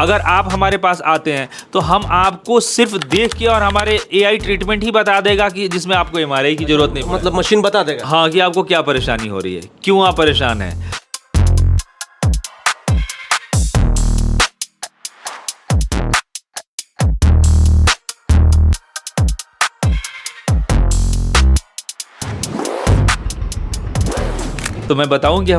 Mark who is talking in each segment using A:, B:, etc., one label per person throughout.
A: अगर आप हमारे पास आते हैं तो हम आपको सिर्फ देख के और हमारे एआई ट्रीटमेंट ही बता देगा कि जिसमें आपको एमआरआई की जरूरत नहीं,
B: मतलब मशीन बता देगा
A: हाँ कि आपको क्या परेशानी हो रही है, क्यों आप परेशान हैं। तो मैं बताऊं कि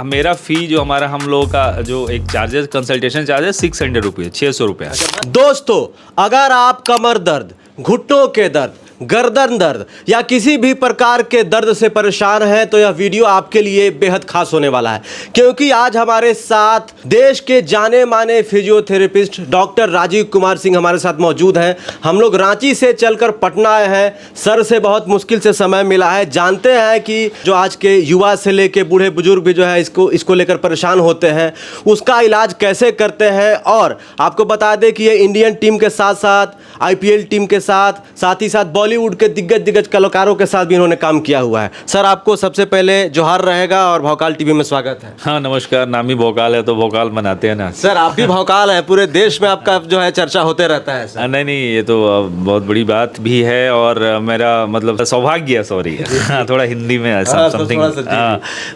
A: मेरा फ़ी जो हमारा हम लोगों का जो एक चार्जेस कंसल्टेशन चार्जेस 600 रुपये, 600 रुपये।
B: दोस्तों, अगर आप कमर दर्द, घुटनों के दर्द, गर्दन दर्द या किसी भी प्रकार के दर्द से परेशान हैं तो यह वीडियो आपके लिए बेहद खास होने वाला है, क्योंकि आज हमारे साथ देश के जाने माने फिजियोथेरेपिस्ट डॉक्टर राजीव कुमार सिंह हमारे साथ मौजूद हैं। हम लोग रांची से चलकर पटना आए हैं। सर से बहुत मुश्किल से समय मिला है। जानते हैं कि जो आज के युवा से लेके बूढ़े बुजुर्ग भी जो है इसको लेकर परेशान होते हैं, उसका इलाज कैसे करते हैं। और आपको बता दें कि ये इंडियन टीम के साथ साथ आईपीएल टीम के साथ ही साथ बॉलीवुड के दिग्गज कलाकारों के साथ भी इन्होंने काम किया हुआ है। सर, आपको सबसे पहले जोहार रहेगा और भौकाल टीवी में स्वागत है।
A: हाँ नमस्कार, नाम ही भोकाल है तो भोकाल मनाते हैं ना।
B: सर, आप भी भौकाल है, पूरे देश में आपका जो है चर्चा होते रहता है सर।
A: नहीं, ये तो बहुत बड़ी बात भी है और मेरा मतलब सौभाग्य है, सॉरी हाँ थोड़ा हिंदी में समथिंग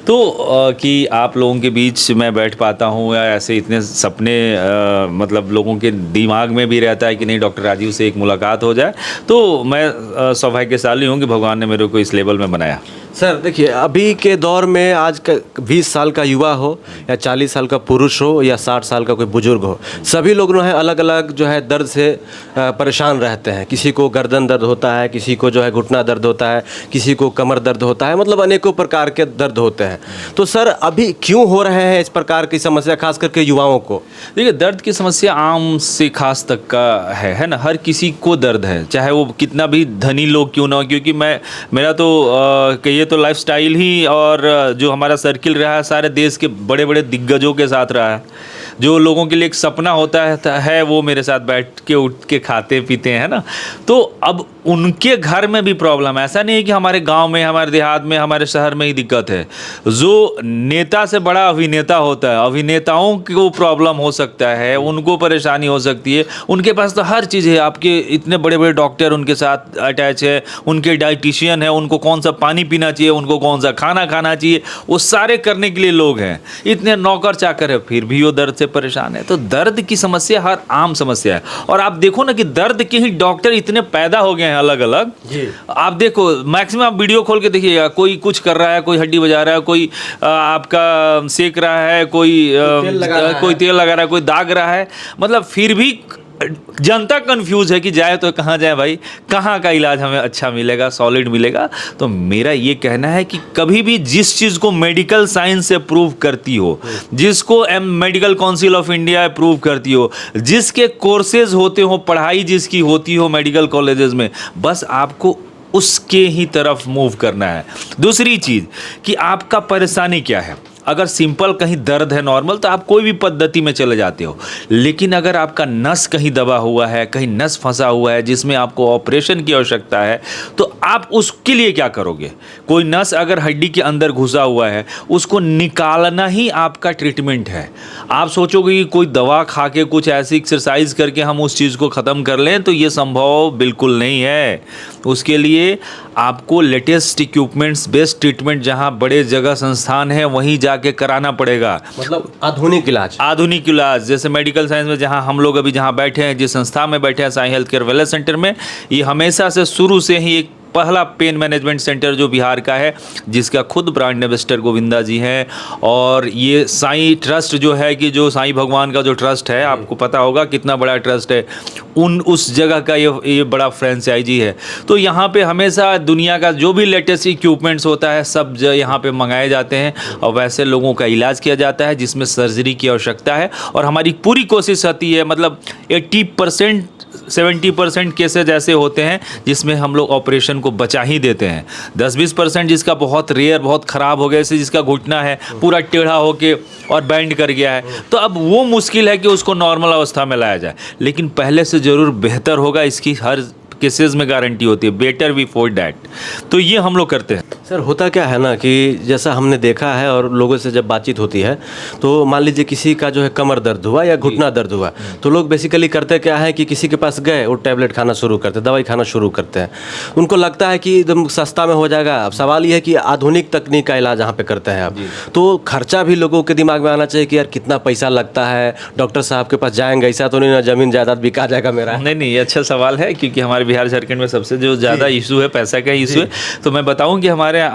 A: तो कि आप लोगों के बीच मैं बैठ पाता हूँ या ऐसे इतने सपने मतलब लोगों के दिमाग में भी रहता है कि नहीं डॉक्टर राजीव से एक मुलाकात हो जाए, तो मैं सौभाग्यशाली हूँ कि भगवान ने मेरे को इस लेवल में बनाया।
B: सर देखिए, अभी के दौर में आज का 20 साल का युवा हो या 40 साल का पुरुष हो या 60 साल का कोई बुजुर्ग हो, सभी लोग जो है अलग अलग जो है दर्द से परेशान रहते हैं। किसी को गर्दन दर्द होता है, किसी को जो है घुटना दर्द होता है, किसी को कमर दर्द होता है, मतलब अनेकों प्रकार के दर्द होते हैं। तो सर, अभी क्यों हो रहे हैं इस प्रकार की समस्या, खास करके युवाओं को? देखिए,
A: दर्द की समस्या आम से खास तक का है ना, हर किसी को दर्द है, चाहे वो कितना भी धनी लोग क्यों ना हो। क्योंकि मेरा तो कहिए तो लाइफस्टाइल ही और जो हमारा सर्किल रहा है सारे देश के बड़े बड़े दिग्गजों के साथ रहा है। जो लोगों के लिए एक सपना होता है वो मेरे साथ बैठ के उठ के खाते पीते हैं ना। तो अब उनके घर में भी प्रॉब्लम है, ऐसा नहीं है कि हमारे गांव में, हमारे देहात में, हमारे शहर में ही दिक्कत है। जो नेता से बड़ा अभिनेता होता है, अभिनेताओं को प्रॉब्लम हो सकता है, उनको परेशानी हो सकती है। उनके पास तो हर चीज़ है, आपके इतने बड़े बड़े डॉक्टर उनके साथ अटैच है, उनके डाइटिशियन है, उनको कौन सा पानी पीना चाहिए, उनको कौन सा खाना खाना चाहिए, वो सारे करने के लिए लोग हैं, इतने नौकर चाकर है, फिर भी वो दर्द से परेशान है। तो दर्द की समस्या हर आम समस्या है। और आप देखो ना कि दर्द के ही डॉक्टर इतने पैदा हो गए हैं अलग अलग। आप देखो, मैक्सिमम आप वीडियो खोल के देखिएगा, कोई कुछ कर रहा है, कोई हड्डी बजा रहा है, कोई आपका सेक रहा है, कोई तेल लगा रहा है, कोई दाग रहा है, मतलब फिर भी जनता कंफ्यूज है कि जाए तो कहाँ जाए भाई, कहाँ का इलाज हमें अच्छा मिलेगा, सॉलिड मिलेगा। तो मेरा ये कहना है कि कभी भी जिस चीज़ को मेडिकल साइंस से प्रूव करती हो, जिसको medical council of India prove करती हो, जिसके कोर्सेज होते हो, पढ़ाई जिसकी होती हो मेडिकल कॉलेजेस में, बस आपको उसके ही तरफ मूव करना है। दूसरी चीज़ कि आपका परेशानी क्या है। अगर सिंपल कहीं दर्द है नॉर्मल, तो आप कोई भी पद्धति में चले जाते हो। लेकिन अगर आपका नस कहीं दबा हुआ है, कहीं नस फंसा हुआ है जिसमें आपको ऑपरेशन की आवश्यकता है, तो आप उसके लिए क्या करोगे। कोई नस अगर हड्डी के अंदर घुसा हुआ है, उसको निकालना ही आपका ट्रीटमेंट है। आप सोचोगे कि कोई दवा खा के, कुछ ऐसी एक्सरसाइज करके हम उस चीज़ को ख़त्म कर लें, तो ये संभव बिल्कुल नहीं है। उसके लिए आपको लेटेस्ट इक्विपमेंट्स, बेस्ट ट्रीटमेंट जहाँ बड़े जगह संस्थान है वहीं जाके कराना पड़ेगा।
B: मतलब आधुनिक इलाज,
A: जैसे मेडिकल साइंस में जहाँ हम लोग अभी जहाँ बैठे हैं, जिस संस्था में बैठे हैं, Sai health care wellness centre में, ये हमेशा से शुरू से ही एक पहला पेन मैनेजमेंट सेंटर जो बिहार का है, जिसका खुद ब्रांड एम्बेसडर गोविंदा जी हैं। और ये साईं ट्रस्ट जो है, कि जो साईं भगवान का जो ट्रस्ट है, आपको पता होगा कितना बड़ा ट्रस्ट है, उस जगह का ये बड़ा फ्रेंचाइजी है। तो यहाँ पे हमेशा दुनिया का जो भी लेटेस्ट इक्विपमेंट्स होता है सब यहाँ पे मंगाए जाते हैं और वैसे लोगों का इलाज किया जाता है जिसमें सर्जरी की आवश्यकता है। और हमारी पूरी कोशिश रहती है, मतलब 80% 70% केसेज ऐसे होते हैं जिसमें हम लोग ऑपरेशन को बचा ही देते हैं। 10-20% जिसका बहुत रेयर, बहुत ख़राब हो गया, जैसे जिसका घुटना है पूरा टेढ़ा होके और बैंड कर गया है, तो अब वो मुश्किल है कि उसको नॉर्मल अवस्था में लाया जाए। लेकिन पहले से ज़रूर बेहतर होगा, इसकी हर केसेस में गारंटी होती है, बेटर वी फॉर डैट। तो ये हम लोग करते हैं।
B: सर होता क्या है ना कि जैसा हमने देखा है और लोगों से जब बातचीत होती है तो मान लीजिए किसी का जो है कमर दर्द हुआ या घुटना दर्द हुआ, तो लोग बेसिकली करते क्या है कि किसी के पास गए वो टैबलेट खाना शुरू करते हैं, दवाई खाना शुरू करते हैं। उनको लगता है कि एकदम सस्ता में हो जाएगा। अब सवाल ये है कि आधुनिक तकनीक का इलाज यहाँ पे करते हैं आप, तो खर्चा भी लोगों के दिमाग में आना चाहिए कि यार कितना पैसा लगता है, डॉक्टर साहब के पास जाएंगे, ऐसा तो नहीं ना जमीन जायदाद बिका जाएगा मेरा।
A: नहीं, ये अच्छा सवाल है, क्योंकि हमारे बिहार झारखंड में सबसे जो ज़्यादा इशू है पैसा का इशू है। तो मैं बताऊं कि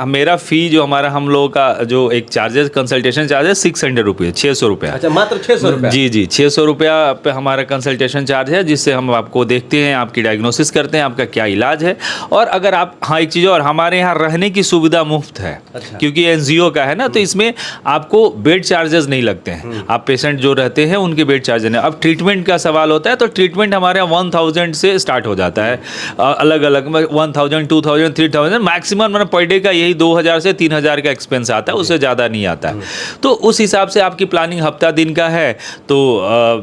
A: मेरा फ़ी जो हम लोगों का जो एक चार्जेस, कंसल्टेशन चार्जेस 600 रुपये, 600 रुपये।
B: अच्छा, मात्र 600 रुपये?
A: जी 600 रुपया पे हमारा कंसल्टेशन चार्ज है, जिससे हम आपको देखते हैं, आपकी डायग्नोसिस करते हैं, आपका क्या इलाज है। और अगर आप, हाँ एक चीज़ और, हमारे यहाँ रहने की सुविधा मुफ्त है।
B: अच्छा।
A: क्योंकि एनजीओ का है ना, तो इसमें आपको बेड चार्जेस नहीं लगते हैं। आप पेशेंट जो रहते हैं उनके बेड चार्जेस नहीं। अब ट्रीटमेंट का सवाल होता है, तो ट्रीटमेंट हमारे यहाँ 1000 से स्टार्ट हो जाता है, अलग अलग 1000, 2000, 3000 मैक्सिमम, मतलब पर डे का यही 2000 से 3000 का एक्सपेंस आता है, उससे ज़्यादा नहीं आता है। तो उस हिसाब से आपकी प्लानिंग हफ्ता दिन का है तो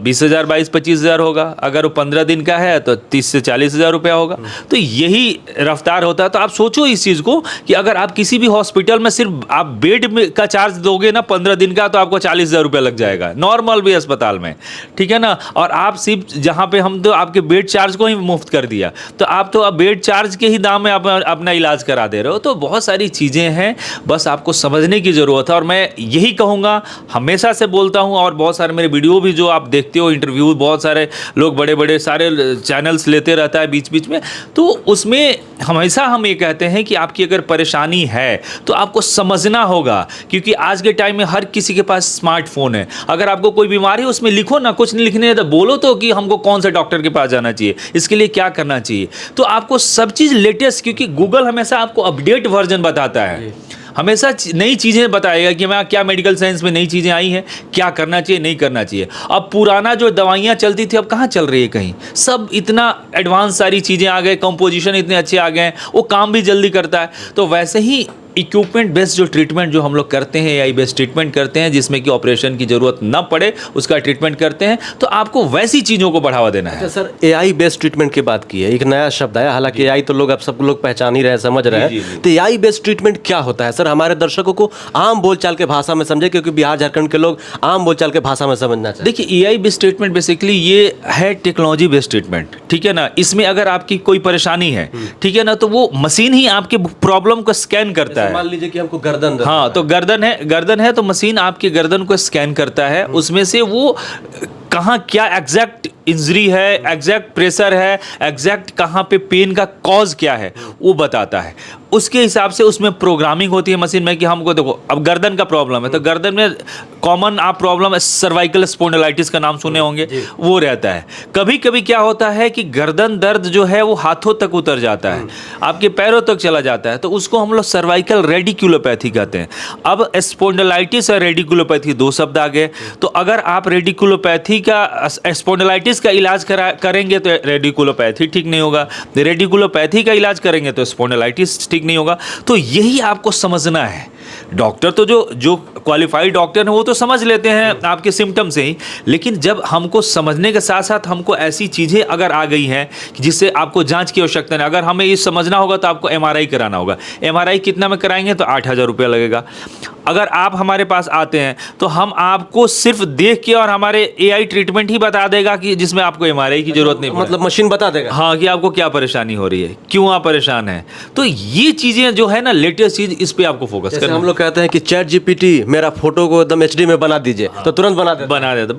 A: 20,000, 22-25,000 होगा। अगर वो 15 दिन का है तो 30 से 40,000 रुपया होगा। तो यही रफ्तार होता है। तो आप सोचो इस चीज़ को कि अगर आप किसी भी हॉस्पिटल में सिर्फ आप बेड में का चार्ज दोगे ना 15 दिन का, तो आपको 40,000 रुपया लग जाएगा, नॉर्मल भी अस्पताल में, ठीक है ना। और आप सिर्फ जहाँ पे हम तो आपके बेड चार्ज को ही मुफ्त कर दिया, तो आप तो अब बेड चार्ज के ही दाम में आप अपना इलाज करा दे रहे हो। तो बहुत सारी चीज़ें हैं, बस आपको समझने की ज़रूरत है। और मैं यही कहूँगा, हमेशा से बोलता हूँ, और बहुत सारे मेरे वीडियो भी जो आप देखते हो, इंटरव्यू बहुत सारे लोग बड़े बड़े सारे चैनल्स लेते रहता है बीच बीच में, तो उसमें हमेशा हम ये कहते हैं कि आपकी अगर परेशानी है तो आपको समझना होगा। क्योंकि आज के टाइम में हर किसी के पास स्मार्टफोन है। अगर आपको कोई बीमारी है उसमें लिखो ना, कुछ नहीं लिखने तो बोलो तो कि हमको कौन से डॉक्टर के पास जाना चाहिए, इसके लिए क्या करना चाहिए। तो आपको सब चीज़ लेटेस्ट, क्योंकि गूगल हमेशा आपको अपडेट वर्जन बताता है, हमेशा नई चीज़ें बताएगा कि मैं क्या मेडिकल साइंस में नई चीज़ें आई हैं, क्या करना चाहिए नहीं करना चाहिए। अब पुराना जो दवाइयाँ चलती थी अब कहाँ चल रही है कहीं, सब इतना एडवांस सारी चीज़ें आ गए, कंपोजिशन इतने अच्छे आ गए, वो काम भी जल्दी करता है। तो वैसे ही इक्विपमेंट बेस्ड जो ट्रीटमेंट जो हम लोग करते हैं, एआई बेस्ड ट्रीटमेंट करते हैं, जिसमें कि ऑपरेशन की ज़रूरत ना पड़े, उसका ट्रीटमेंट करते हैं। तो आपको वैसी चीज़ों को बढ़ावा देना है।
B: अच्छा सर, एआई बेस्ड ट्रीटमेंट की बात की है, एक नया शब्द आया, हालांकि एआई तो लोग अब सब लोग पहचान ही रहे हैं, समझ रहे हैं। तो एआई बेस्ड ट्रीटमेंट क्या होता है सर, हमारे दर्शकों को आम बोलचाल के भाषा में समझे, क्योंकि बिहार झारखंड के लोग आम बोलचाल के भाषा में समझना चाहिए।
A: देखिए, एआई बेस्ड ट्रीटमेंट बेसिकली ये है टेक्नोलॉजी बेस्ड ट्रीटमेंट, ठीक है ना। इसमें अगर आपकी कोई परेशानी है, ठीक है ना, तो वो मशीन ही आपके प्रॉब्लम को स्कैन करता है।
B: मान लीजिए कि हमको गर्दन,
A: हाँ, तो गर्दन है तो मशीन आपके गर्दन को स्कैन करता है, उसमें से वो कहाँ क्या एग्जैक्ट इंजरी है, एग्जैक्ट प्रेशर है, एग्जैक्ट कहाँ पे पेन का कॉज क्या है, वो बताता है। उसके हिसाब से उसमें प्रोग्रामिंग होती है मशीन में कि हमको, देखो अब गर्दन का प्रॉब्लम है तो गर्दन में कॉमन आप प्रॉब्लम सर्वाइकल स्पॉन्डिलाइटिस का नाम सुने होंगे, वो रहता है। कभी कभी क्या होता है कि गर्दन दर्द जो है वो हाथों तक उतर जाता है, आपके पैरों तक चला जाता है, तो उसको हम लोग सर्वाइकल रेडिकुलोपैथी कहते हैं। अब स्पॉन्डिलाइटिस और रेडिकुलोपैथी दो शब्द आ गए। तो अगर आप रेडिकुलोपैथी का, स्पॉन्डिलाइटिस का इलाज करेंगे तो रेडिकुलोपैथी ठीक नहीं होगा, रेडिकुलोपैथी का इलाज करेंगे तो स्पॉन्डिलाइटिस ठीक नहीं होगा। तो यही आपको समझना है। डॉक्टर तो जो क्वालिफाइड डॉक्टर हैं वो तो समझ लेते हैं आपके सिम्टम से ही, लेकिन जब हमको समझने के साथ साथ हमको ऐसी चीज़ें अगर आ गई हैं जिससे आपको जांच की आवश्यकता नहीं, अगर हमें ये समझना होगा तो आपको एमआरआई कराना होगा। एमआरआई कितना में कराएंगे तो 8,000 रुपया लगेगा। अगर आप हमारे पास आते हैं तो हम आपको सिर्फ देख के और हमारे एआई ट्रीटमेंट ही बता देगा कि जिसमें आपको एमआरआई की जरूरत नहीं,
B: मतलब मशीन बता देगा
A: हाँ कि आपको क्या परेशानी हो रही है, क्यों आप परेशान हैं। तो ये चीज़ें जो है ना लेटेस्ट चीज़, इस पे आपको फोकस करना।
B: हम लोग कहते हैं कि चैट जीपीटी मेरा फोटो को एकदम एचडी में बना दीजिए, तो तुरंत बना देता।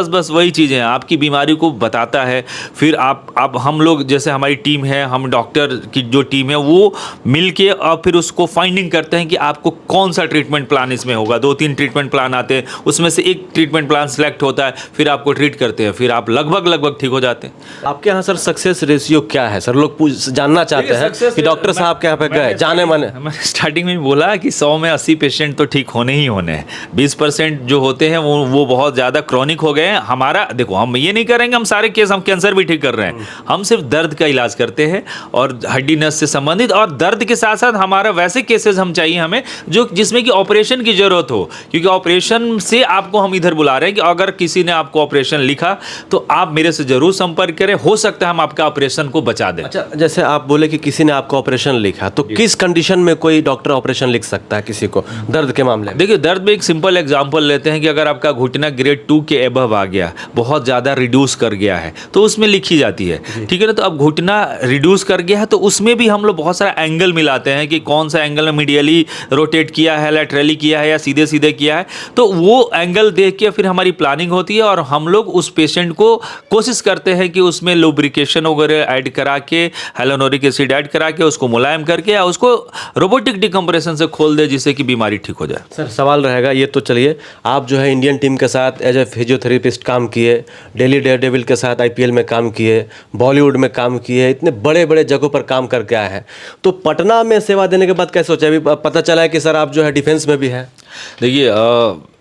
A: बस वही चीज़ें आपकी बीमारी को बताता है। फिर आप हम लोग जैसे हमारी टीम है, हम डॉक्टर की जो टीम है वो मिल के और फिर उसको फाइंडिंग करते हैं कि आपको कौन सा ट्रीटमेंट प्लान इसमें होगा। 2-3 ट्रीटमेंट प्लान आते हैं, उसमें से एक ट्रीटमेंट प्लान सेलेक्ट होता है, फिर आपको ट्रीट करते हैं, फिर आप लगभग ठीक हो जाते हैं।
B: आपके यहाँ सर सक्सेस रेशियो क्या है सर, लोग जानना चाहते हैं कि डॉक्टर साहब के यहाँ पे गए जाने माने।
A: मैंने स्टार्टिंग में बोला कि 100 में 80 पेशेंट तो ठीक होने ही होने हैं। 20% जो होते हैं वो बहुत ज़्यादा क्रॉनिक हो गए हैं। हमारा देखो, हम ये नहीं करेंगे हम सारे केस, हम कैंसर भी ठीक कर रहे हैं, हम सिर्फ दर्द का इलाज करते हैं और हड्डी नस से संबंधित, और दर्द के साथ साथ हमारा वैसे केसेस हम चाहिए हमें जो जिसमें कि ऑपरेशन की ज़रूरत हो, क्योंकि ऑपरेशन से आपको हम इधर बुला रहे हैं कि अगर किसी ने आपको ऑपरेशन लिखा तो आप मेरे से ज़रूर संपर्क करें, हो सकता है हम आपका ऑपरेशन को बचा दें।
B: अच्छा, जैसे आप बोले कि किसी ने आपको ऑपरेशन लिखा, तो किस कंडीशन में कोई डॉक्टर ऑपरेशन लिख सकता है किसी को दर्द के मामले में?
A: देखिए, दर्द में एक सिंपल एग्जांपल लेते हैं कि अगर आपका घुटना ग्रेड 2 के एबव आ गया, बहुत ज़्यादा रिड्यूस कर गया है, तो उसमें लिखी जाती है, ठीक है ना। तो अब घुटना रिड्यूस कर गया है तो उसमें भी हम लोग बहुत सारा एंगल मिलाते हैं कि कौन सा एंगल में मीडियली रोटेट किया है, लैटरली किया है या सीधे सीधे किया है, तो वो एंगल देख के फिर हमारी प्लानिंग होती है और हम लोग उस पेशेंट को कोशिश करते हैं कि उसमें लुब्रिकेशन वगैरह ऐड करा के, हाइलोनोरिक एसिड ऐड करा के उसको मुलायम करके या उसको रोबोटिक डिकम्प्रेशन से खोल दे जिससे कि बीमारी ठीक हो जाए।
B: सर, सवाल रहेगा ये, तो चलिए, आप जो है इंडियन टीम के साथ एज ए फिजियोथेरेपिस्ट काम किए, दिल्ली डेयरडेविल के साथ IPL में काम किए, बॉलीवुड में काम किए, इतने बड़े बड़े जगहों पर काम करके आए हैं, तो पटना में सेवा देने के बाद कैसे सोचा? अभी पता चला है कि सर आप जो है डिफेंस में भी है।
A: देखिए,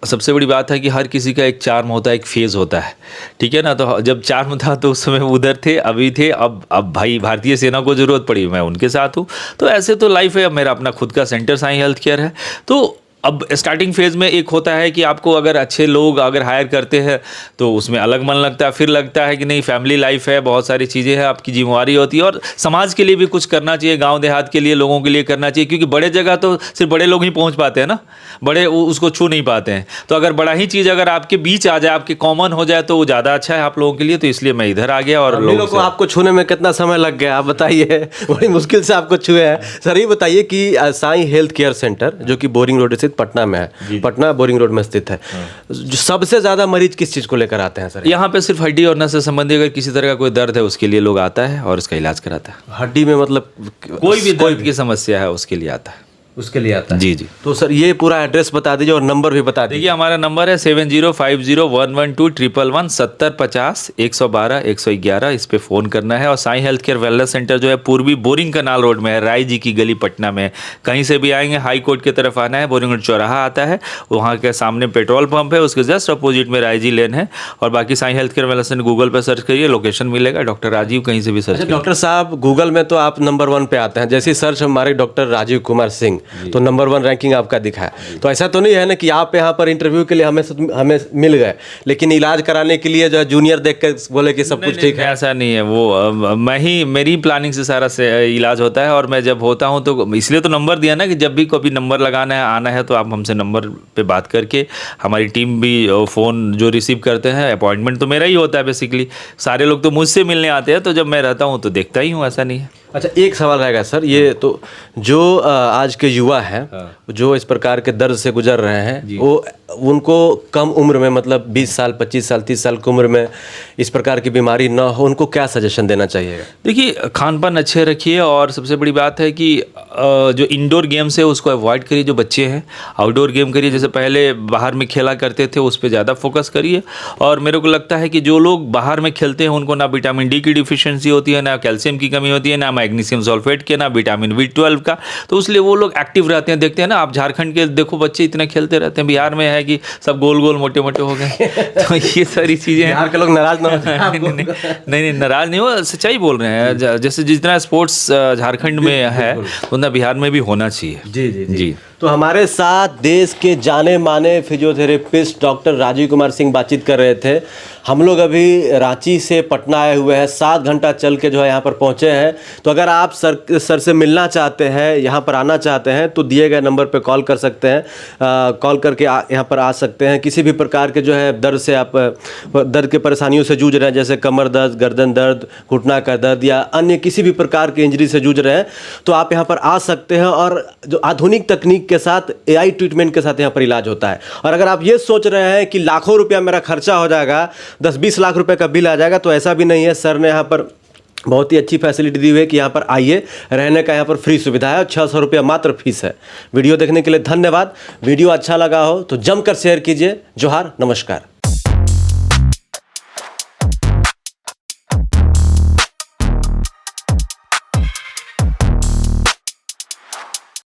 A: सबसे बड़ी बात है कि हर किसी का एक चार्म होता है, एक फेज़ होता है, ठीक है ना। तो जब चार्म था तो उस समय उधर थे, अभी थे, अब भाई भारतीय सेना को ज़रूरत पड़ी, मैं उनके साथ हूँ। तो ऐसे तो लाइफ है। अब मेरा अपना खुद का सेंटर साई हेल्थ केयर है। तो अब स्टार्टिंग फेज़ में एक होता है कि आपको अगर अच्छे लोग अगर हायर करते हैं तो उसमें अलग मन लगता है, फिर लगता है कि नहीं, फैमिली लाइफ है, बहुत सारी चीज़ें हैं, आपकी जिम्मेवारी होती है और समाज के लिए भी कुछ करना चाहिए, गांव देहात के लिए, लोगों के लिए करना चाहिए, क्योंकि बड़े जगह तो सिर्फ बड़े लोग ही पहुंच पाते हैं ना, बड़े उसको छू नहीं पाते हैं। तो अगर बड़ा ही चीज़ अगर आपके बीच आ जाए, आपके कॉमन हो जाए, तो वो ज़्यादा अच्छा है आप लोगों के लिए। तो इसलिए मैं इधर आ गया। और लोगों
B: को आपको छूने में कितना समय लग गया, आप बताइए? बड़ी मुश्किल से आपको छुए हैं। सर, ये बताइए कि साई हेल्थ केयर सेंटर जो कि बोरिंग रोड स्थित पटना में है, पटना बोरिंग रोड में स्थित है, जो सबसे ज्यादा मरीज किस चीज को लेकर आते हैं सर?
A: यहाँ पे सिर्फ हड्डी और नस से संबंधित अगर किसी तरह का कोई दर्द है उसके लिए लोग आता है और इसका इलाज कराता है।
B: हड्डी में मतलब
A: कोई भी दर्द की समस्या है उसके लिए आता है,
B: उसके लिए आता है।
A: जी जी।
B: तो सर ये पूरा एड्रेस बता दीजिए और नंबर भी बता दीजिए।
A: देखिए, हमारा नंबर है 7050112111 7050 112 111। इस पे फ़ोन करना है। और Sai health care wellness centre जो है पूर्वी बोरिंग कनाल रोड में है, राय जी की गली, पटना में। कहीं से भी आएंगे हाई कोर्ट की तरफ आना है, बोरिंग रोड चौराहा आता है, वहाँ के सामने पेट्रोल पंप है, उसके जस्ट अपोजिट में राय जी लेन है। और बाकी Sai health care wellness centre Google पर सर्च करिए, लोकेशन मिलेगा। डॉक्टर राजीव कहीं से भी सर्च करिए।
B: डॉक्टर साहब, गूगल में तो आप नंबर 1 पे आते हैं, जैसे सर्च हमारे डॉक्टर राजीव कुमार सिंह तो नंबर 1 रैंकिंग आपका दिखा है। तो ऐसा तो नहीं है ना कि आप यहाँ पर इंटरव्यू के लिए हमें मिल गए, लेकिन इलाज कराने के लिए जो है जूनियर देख कर बोले कि सब कुछ ठीक है?
A: ऐसा नहीं है। वो मेरी प्लानिंग से सारा से इलाज होता है। और मैं जब होता हूँ तो इसलिए तो नंबर दिया ना कि जब भी कभी नंबर लगाना है, आना है, तो आप हमसे नंबर पे बात करके, हमारी टीम भी फ़ोन जो रिसीव करते हैं, अपॉइंटमेंट तो मेरा ही होता है बेसिकली। सारे लोग तो मुझसे मिलने आते हैं, तो जब मैं रहता हूँ तो देखता ही हूँ, ऐसा नहीं है।
B: अच्छा, एक सवाल रहेगा सर, ये तो जो आज के युवा हैं, जो इस प्रकार के दर्द से गुजर रहे हैं, वो उनको कम उम्र में, मतलब 20 साल 25 साल 30 साल की उम्र में इस प्रकार की बीमारी ना हो, उनको क्या सजेशन देना चाहिए?
A: देखिए, खान पान अच्छे रखिए और सबसे बड़ी बात है कि जो इंडोर गेम्स है उसको अवॉइड करिए। जो बच्चे हैं आउटडोर गेम करिए, जैसे पहले बाहर में खेला करते थे उस पर ज़्यादा फोकस करिए। और मेरे को लगता है कि जो लोग बाहर में खेलते हैं उनको ना विटामिन डी की डिफिशियंसी होती है, ना कैल्शियम की कमी होती है, ना मैग्नीशियम सल्फेट के, ना विटामिन B12 का। तो इसलिए वो लोग एक्टिव रहते हैं। देखते हैं ना आप, झारखंड के देखो बच्चे इतने खेलते रहते हैं, बिहार में है कि सब गोल गोल मोटे मोटे हो गए। तो ये सारी चीज़ें,
B: बिहार के लोग नाराज ना हो जाए।
A: नहीं, नाराज नहीं हो, सच्चाई बोल रहे हैं। जैसे जितना स्पोर्ट्स झारखंड में है उतना बिहार में भी होना चाहिए।
B: जी जी जी। तो हमारे साथ देश के जाने माने फिजियोथेरेपिस्ट डॉक्टर राजीव कुमार सिंह बातचीत कर रहे थे। हम लोग अभी रांची से पटना आए हुए हैं, 7 घंटा चल के जो है यहाँ पर पहुँचे हैं। तो अगर आप सर से मिलना चाहते हैं, यहाँ पर आना चाहते हैं, तो दिए गए नंबर पर कॉल कर सकते हैं। कॉल करके यहाँ पर आ सकते हैं। किसी भी प्रकार के जो है दर्द से आप दर्द के परेशानियों से जूझ रहे हैं, जैसे कमर दर्द, गर्दन दर्द, घुटना का दर्द या अन्य किसी भी प्रकार की इंजरी से जूझ रहे हैं, तो आप यहाँ पर आ सकते हैं। और जो आधुनिक तकनीक के साथ, AI ट्रीटमेंट के साथ यहाँ पर इलाज होता है। और अगर आप ये सोच रहे हैं कि लाखों रुपया मेरा खर्चा हो जाएगा, 10-20 लाख रुपए का बिल आ जाएगा, तो ऐसा भी नहीं है। सर ने यहाँ पर बहुत ही अच्छी फैसिलिटी दी हुई है कि यहाँ पर आइए, रहने का यहाँ पर फ्री सुविधा है और 600 रुपया मात्र फीस है। वीडियो देखने के लिए धन्यवाद। वीडियो अच्छा लगा हो तो जमकर शेयर कीजिए। जोहार, नमस्कार।